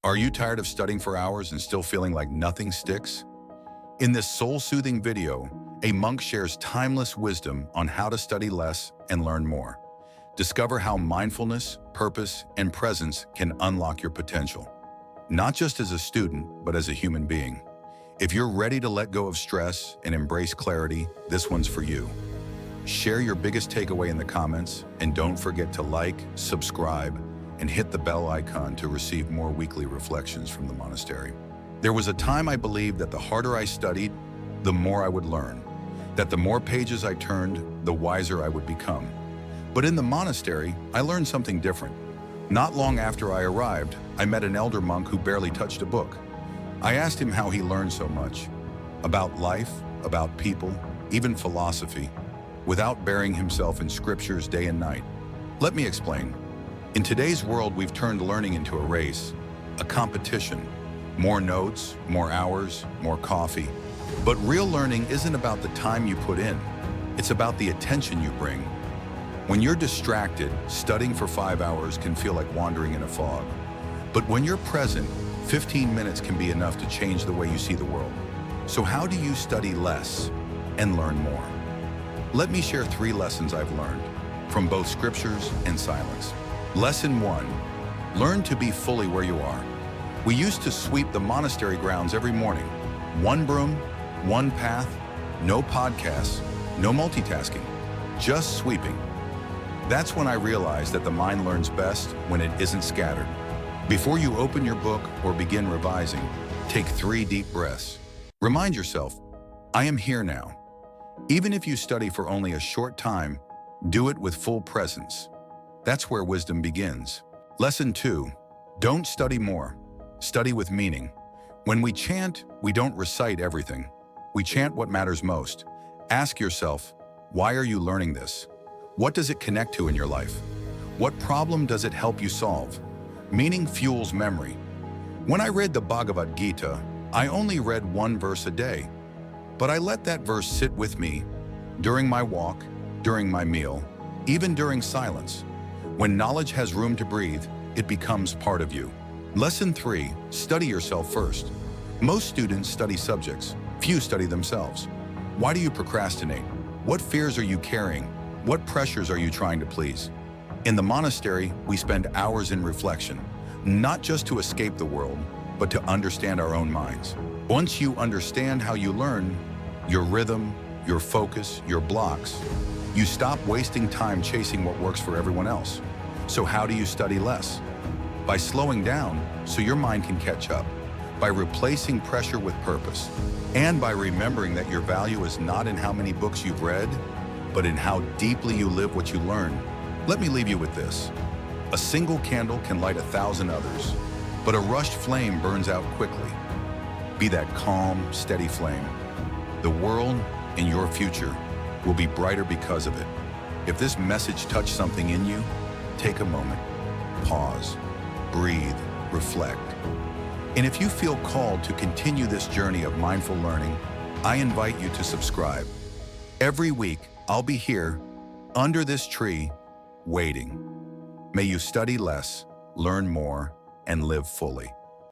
Are you tired of studying for hours and still feeling like nothing sticks? In this soul-soothing video, a monk shares timeless wisdom on how to study less and learn more. Discover how mindfulness, purpose, and presence can unlock your potential, not just as a student, but as a human being. If you're ready to let go of stress and embrace clarity, this one's for you. Share your biggest takeaway in the comments, and don't forget to like, subscribe, and hit the bell icon to receive more weekly reflections from the monastery. There was a time I believed that the harder I studied, the more I would learn, that the more pages I turned, the wiser I would become. But in the monastery, I learned something different. Not long after I arrived, I met an elder monk who barely touched a book. I asked him how he learned so much, about life, about people, even philosophy, without burying himself in scriptures day and night. Let me explain. In today's world, we've turned learning into a race, a competition. More notes, more hours, more coffee. But real learning isn't about the time you put in. It's about the attention you bring. When you're distracted, studying for 5 hours can feel like wandering in a fog. But when you're present, 15 minutes can be enough to change the way you see the world. So how do you study less and learn more? Let me share 3 lessons I've learned from both scriptures and silence. Lesson 1, learn to be fully where you are. We used to sweep the monastery grounds every morning. One broom, one path, no podcasts, no multitasking, just sweeping. That's when I realized that the mind learns best when it isn't scattered. Before you open your book or begin revising, take 3 deep breaths. Remind yourself, I am here now. Even if you study for only a short time, do it with full presence. That's where wisdom begins. Lesson 2, don't study more. Study with meaning. When we chant, we don't recite everything. We chant what matters most. Ask yourself, why are you learning this? What does it connect to in your life? What problem does it help you solve? Meaning fuels memory. When I read the Bhagavad Gita, I only read 1 verse a day. But I let that verse sit with me during my walk, during my meal, even during silence. When knowledge has room to breathe, it becomes part of you. Lesson 3, study yourself first. Most students study subjects, few study themselves. Why do you procrastinate? What fears are you carrying? What pressures are you trying to please? In the monastery, we spend hours in reflection, not just to escape the world, but to understand our own minds. Once you understand how you learn, your rhythm, your focus, your blocks, you stop wasting time chasing what works for everyone else. So how do you study less? By slowing down so your mind can catch up, by replacing pressure with purpose, and by remembering that your value is not in how many books you've read, but in how deeply you live what you learn. Let me leave you with this. A single candle can light 1,000 others, but a rushed flame burns out quickly. Be that calm, steady flame. The world and your future will be brighter because of it. If this message touched something in you, take a moment, pause, breathe, reflect. And if you feel called to continue this journey of mindful learning, I invite you to subscribe. Every week, I'll be here, under this tree, waiting. May you study less, learn more, and live fully.